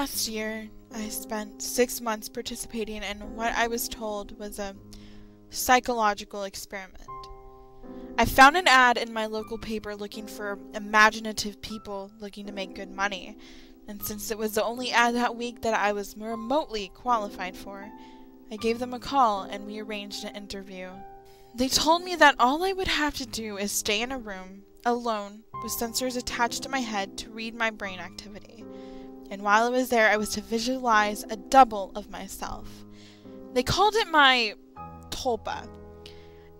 last year, I spent 6 months participating in what I was told was a psychological experiment. I found an ad in my local paper looking for imaginative people looking to make good money, and since it was the only ad that week that I was remotely qualified for, I gave them a call and we arranged an interview. They told me that all I would have to do is stay in a room, alone, with sensors attached to my head to read my brain activity. And while I was there, I was to visualize a double of myself. They called it my Tulpa.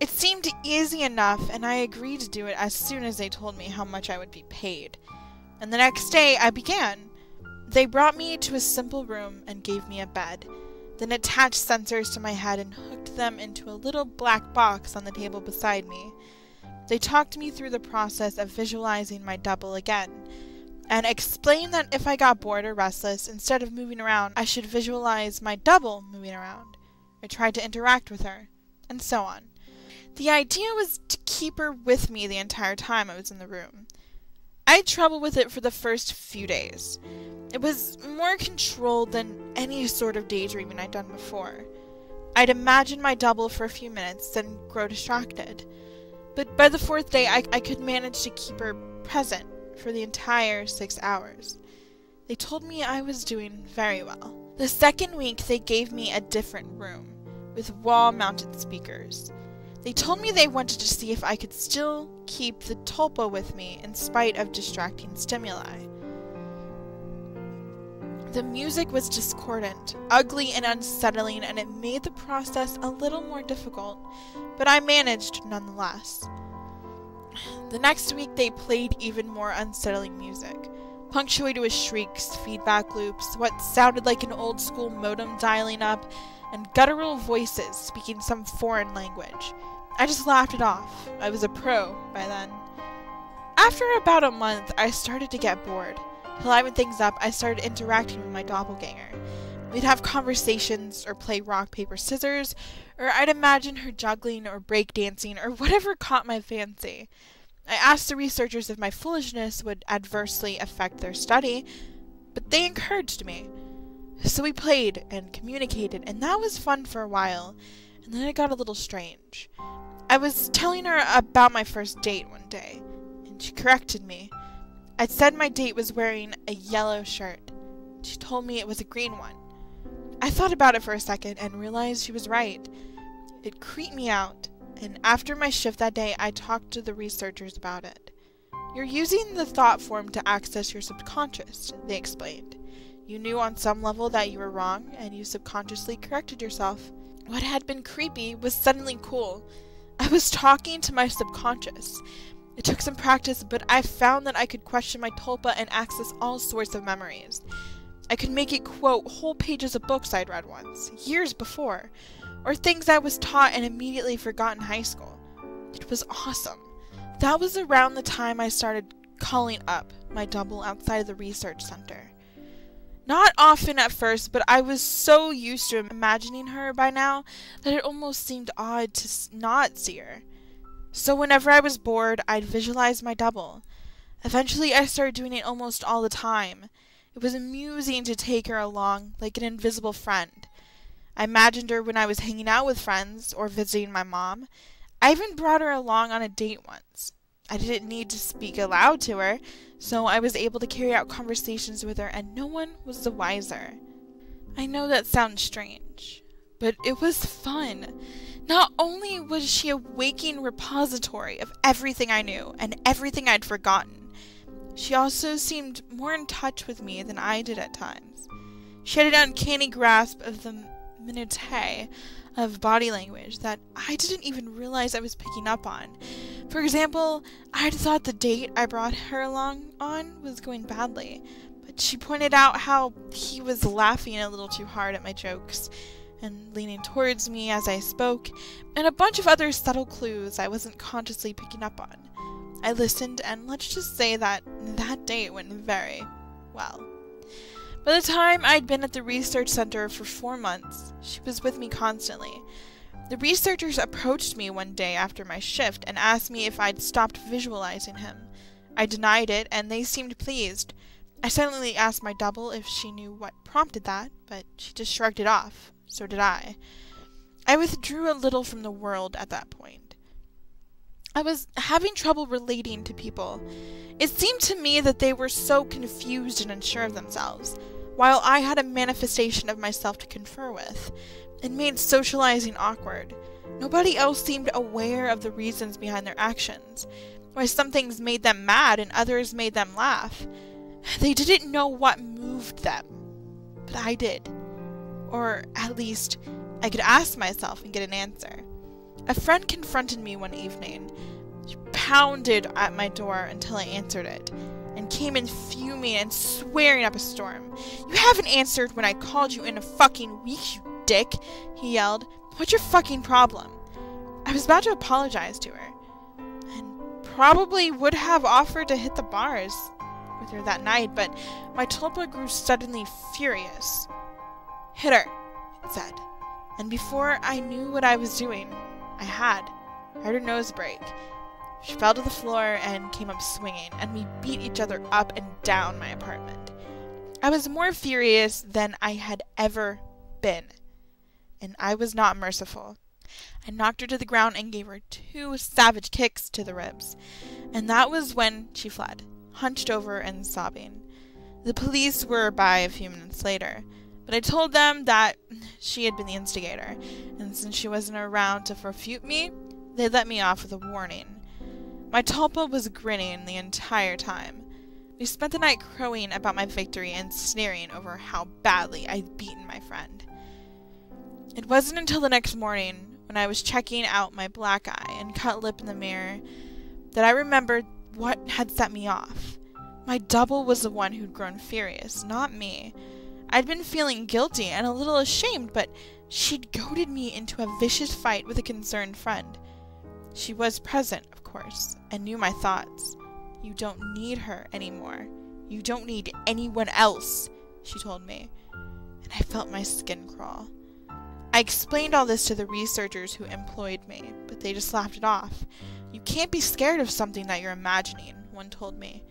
It seemed easy enough, and I agreed to do it as soon as they told me how much I would be paid. And the next day, I began. They brought me to a simple room and gave me a bed, then attached sensors to my head and hooked them into a little black box on the table beside me. They talked me through the process of visualizing my double again, and explained that if I got bored or restless, instead of moving around, I should visualize my double moving around. I tried to interact with her, and so on. The idea was to keep her with me the entire time I was in the room. I had trouble with it for the first few days. It was more controlled than any sort of daydreaming I'd done before. I'd imagine my double for a few minutes, then grow distracted. But by the 4th day, I could manage to keep her present for the entire 6 hours. They told me I was doing very well. The second week, they gave me a different room, with wall-mounted speakers. They told me they wanted to see if I could still keep the Tulpa with me in spite of distracting stimuli. The music was discordant, ugly and unsettling, and it made the process a little more difficult, but I managed nonetheless. The next week they played even more unsettling music, punctuated with shrieks, feedback loops, what sounded like an old-school modem dialing up, and guttural voices speaking some foreign language. I just laughed it off. I was a pro by then. After about a month, I started to get bored. To liven things up, I started interacting with my doppelganger. We'd have conversations, or play rock, paper, scissors, or I'd imagine her juggling or breakdancing, or whatever caught my fancy. I asked the researchers if my foolishness would adversely affect their study, but they encouraged me. So we played and communicated, and that was fun for a while, and then it got a little strange. I was telling her about my first date one day, and she corrected me. I'd said my date was wearing a yellow shirt. She told me it was a green one. I thought about it for a second and realized she was right. It creeped me out, and after my shift that day, I talked to the researchers about it. You're using the thought form to access your subconscious, they explained. You knew on some level that you were wrong, and you subconsciously corrected yourself. What had been creepy was suddenly cool. I was talking to my subconscious. It took some practice, but I found that I could question my Tulpa and access all sorts of memories. I could make it quote whole pages of books I'd read once, years before, or things I was taught and immediately forgot in high school. It was awesome. That was around the time I started calling up my double outside of the research center. Not often at first, but I was so used to imagining her by now that it almost seemed odd to not see her. So whenever I was bored, I'd visualize my double. Eventually, I started doing it almost all the time. It was amusing to take her along, like an invisible friend. I imagined her when I was hanging out with friends or visiting my mom. I even brought her along on a date once. I didn't need to speak aloud to her, so I was able to carry out conversations with her, and no one was the wiser. I know that sounds strange, but it was fun. Not only was she a waking repository of everything I knew and everything I'd forgotten, she also seemed more in touch with me than I did at times. She had an uncanny grasp of the minutiae of body language that I didn't even realize I was picking up on. For example, I'd thought the date I brought her along on was going badly, but she pointed out how he was laughing a little too hard at my jokes and leaning towards me as I spoke, and a bunch of other subtle clues I wasn't consciously picking up on. I listened, and let's just say that date went very well. By the time I'd been at the research center for 4 months, she was with me constantly. The researchers approached me one day after my shift and asked me if I'd stopped visualizing him. I denied it, and they seemed pleased. I silently asked my double if she knew what prompted that, but she just shrugged it off. So did I. I withdrew a little from the world at that point. I was having trouble relating to people. It seemed to me that they were so confused and unsure of themselves, while I had a manifestation of myself to confer with. It made socializing awkward. Nobody else seemed aware of the reasons behind their actions, why some things made them mad and others made them laugh. They didn't know what moved them, but I did. Or at least, I could ask myself and get an answer. A friend confronted me one evening. She pounded at my door until I answered it, and came in fuming and swearing up a storm. "You haven't answered when I called you in a fucking week, you dick," he yelled. "What's your fucking problem?" I was about to apologize to her, and probably would have offered to hit the bars with her that night, but my Tulpa grew suddenly furious. "Hit her," it said, and before I knew what I was doing, I heard her nose break. She fell to the floor and came up swinging, and we beat each other up and down my apartment. I was more furious than I had ever been, and I was not merciful. I knocked her to the ground and gave her 2 savage kicks to the ribs, and that was when she fled, hunched over and sobbing. The police were by a few minutes later, but I told them that she had been the instigator, and since she wasn't around to refute me, they let me off with a warning. My Tulpa was grinning the entire time. We spent the night crowing about my victory and sneering over how badly I'd beaten my friend. It wasn't until the next morning, when I was checking out my black eye and cut lip in the mirror, that I remembered what had set me off. My double was the one who'd grown furious, not me. I'd been feeling guilty and a little ashamed, but she'd goaded me into a vicious fight with a concerned friend. She was present, of course, and knew my thoughts. "You don't need her anymore. You don't need anyone else," she told me, and I felt my skin crawl. I explained all this to the researchers who employed me, but they just laughed it off. "You can't be scared of something that you're imagining," one told me.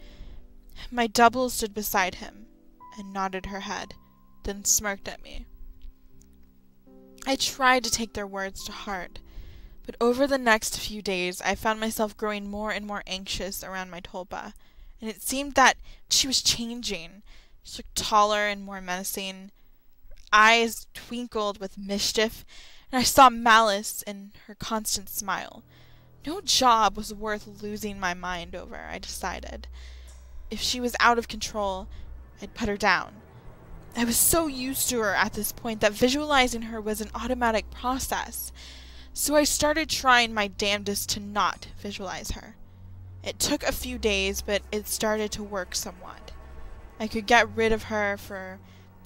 My double stood beside him and nodded her head, then smirked at me. I tried to take their words to heart, but over the next few days I found myself growing more and more anxious around my Tulpa, and it seemed that she was changing. She looked taller and more menacing. Her eyes twinkled with mischief, and I saw malice in her constant smile. No job was worth losing my mind over, I decided. If she was out of control, I'd put her down. I was so used to her at this point that visualizing her was an automatic process, so I started trying my damnedest to not visualize her. It took a few days, but it started to work somewhat. I could get rid of her for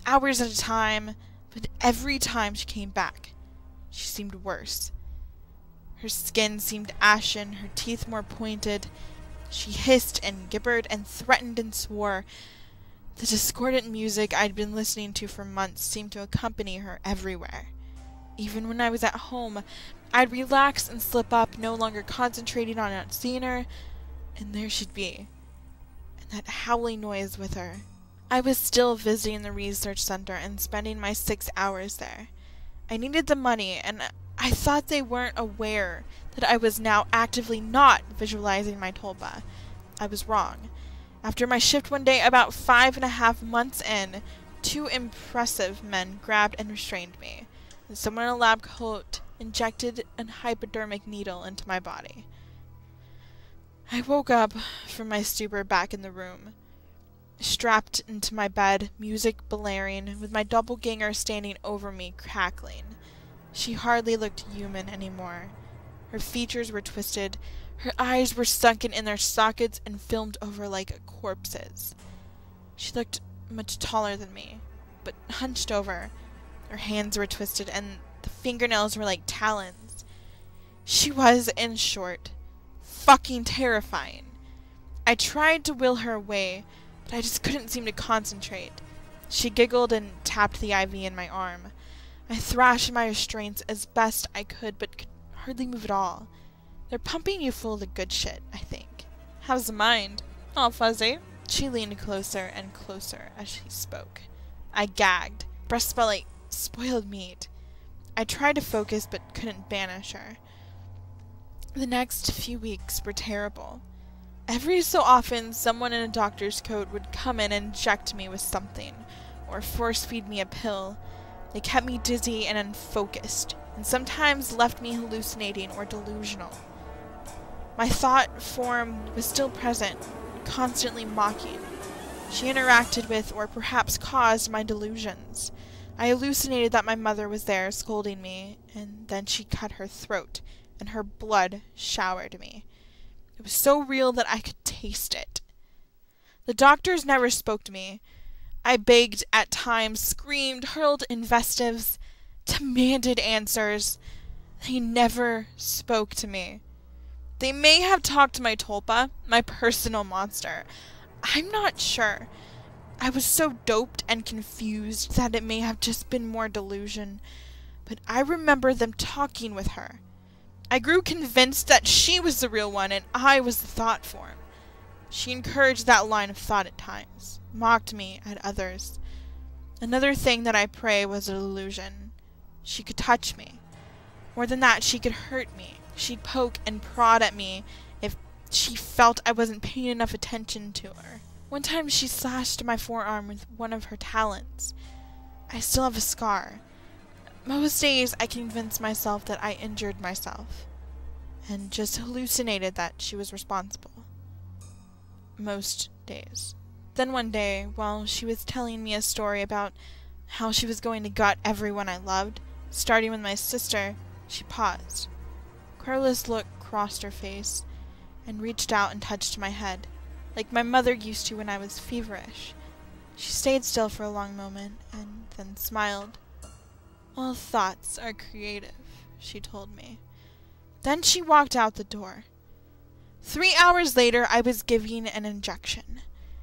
hours at a time, but every time she came back, she seemed worse. Her skin seemed ashen, her teeth more pointed. She hissed and gibbered and threatened and swore. The discordant music I'd been listening to for months seemed to accompany her everywhere. Even when I was at home, I'd relax and slip up, no longer concentrating on not seeing her, and there she'd be, and that howling noise with her. I was still visiting the research center and spending my 6 hours there. I needed the money, and I thought they weren't aware that I was now actively not visualizing my Tulpa. I was wrong. After my shift one day, about 5.5 months in, 2 impressive men grabbed and restrained me, and someone in a lab coat injected a hypodermic needle into my body. I woke up from my stupor back in the room, strapped into my bed, music blaring, with my doppelganger standing over me, cackling. She hardly looked human anymore. Her features were twisted, her eyes were sunken in their sockets and filmed over like corpses. She looked much taller than me, but hunched over. Her hands were twisted, and the fingernails were like talons. She was, in short, fucking terrifying. I tried to will her away, but I just couldn't seem to concentrate. She giggled and tapped the IV in my arm. I thrashed my restraints as best I could, but could hardly move at all. They're pumping you full of the good shit, I think. How's the mind? All fuzzy? She leaned closer and closer as she spoke. I gagged. Breath smelled like spoiled meat. I tried to focus but couldn't banish her. The next few weeks were terrible. Every so often, someone in a doctor's coat would come in and inject me with something, or force-feed me a pill. They kept me dizzy and unfocused, and sometimes left me hallucinating or delusional. My thought form was still present, constantly mocking. She interacted with, or perhaps caused, my delusions. I hallucinated that my mother was there scolding me, and then she cut her throat, and her blood showered me. It was so real that I could taste it. The doctors never spoke to me. I begged at times, screamed, hurled invectives, demanded answers. They never spoke to me. They may have talked to my Tulpa, my personal monster. I'm not sure. I was so doped and confused that it may have just been more delusion, but I remember them talking with her. I grew convinced that she was the real one and I was the thought form. She encouraged that line of thought at times, mocked me at others. Another thing that I pray was a delusion. She could touch me. More than that, she could hurt me. She'd poke and prod at me if she felt I wasn't paying enough attention to her. One time she slashed my forearm with one of her talons. I still have a scar. Most days I convinced myself that I injured myself, and just hallucinated that she was responsible. Most days. Then one day, while she was telling me a story about how she was going to gut everyone I loved, starting with my sister, she paused. Querulous look crossed her face, and reached out and touched my head, like my mother used to when I was feverish. She stayed still for a long moment, and then smiled. "All thoughts are creative," she told me. Then she walked out the door. 3 hours later, I was given an injection,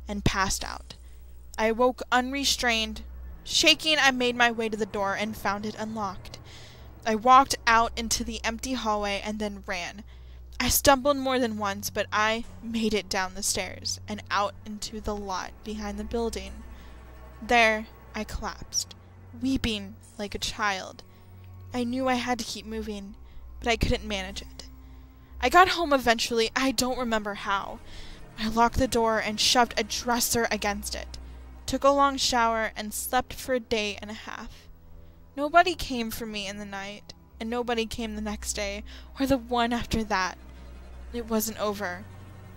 and passed out. I awoke unrestrained. Shaking, I made my way to the door and found it unlocked. I walked out into the empty hallway and then ran. I stumbled more than once, but I made it down the stairs and out into the lot behind the building. There, I collapsed, weeping like a child. I knew I had to keep moving, but I couldn't manage it. I got home eventually. I don't remember how. I locked the door and shoved a dresser against it, took a long shower, and slept for a day and a half. Nobody came for me in the night, and nobody came the next day, or the one after that. It wasn't over.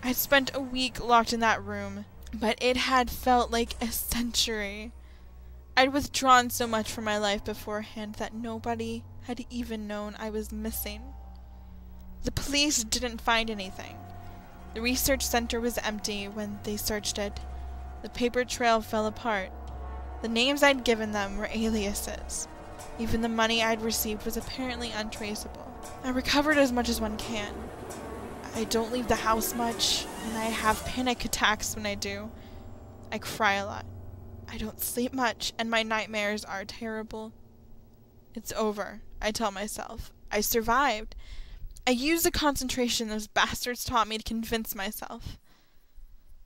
I'd spent a week locked in that room, but it had felt like a century. I'd withdrawn so much from my life beforehand that nobody had even known I was missing. The police didn't find anything. The research center was empty when they searched it. The paper trail fell apart. The names I'd given them were aliases. Even the money I'd received was apparently untraceable. I recovered as much as one can. I don't leave the house much, and I have panic attacks when I do. I cry a lot. I don't sleep much, and my nightmares are terrible. It's over, I tell myself. I survived. I used the concentration those bastards taught me to convince myself.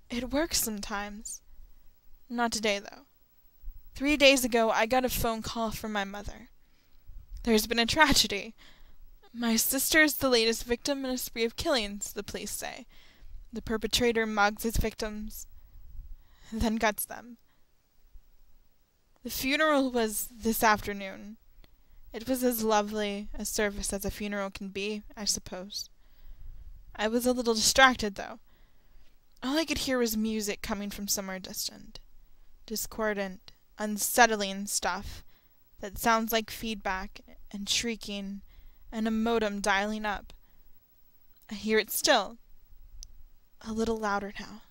It works sometimes. Not today, though. 3 days ago, I got a phone call from my mother. There's been a tragedy. My sister's the latest victim in a spree of killings, the police say. The perpetrator mugs his victims, then guts them. The funeral was this afternoon. It was as lovely a service as a funeral can be, I suppose. I was a little distracted, though. All I could hear was music coming from somewhere distant. Discordant, unsettling stuff that sounds like feedback and shrieking and a modem dialing up. I hear it still, a little louder now.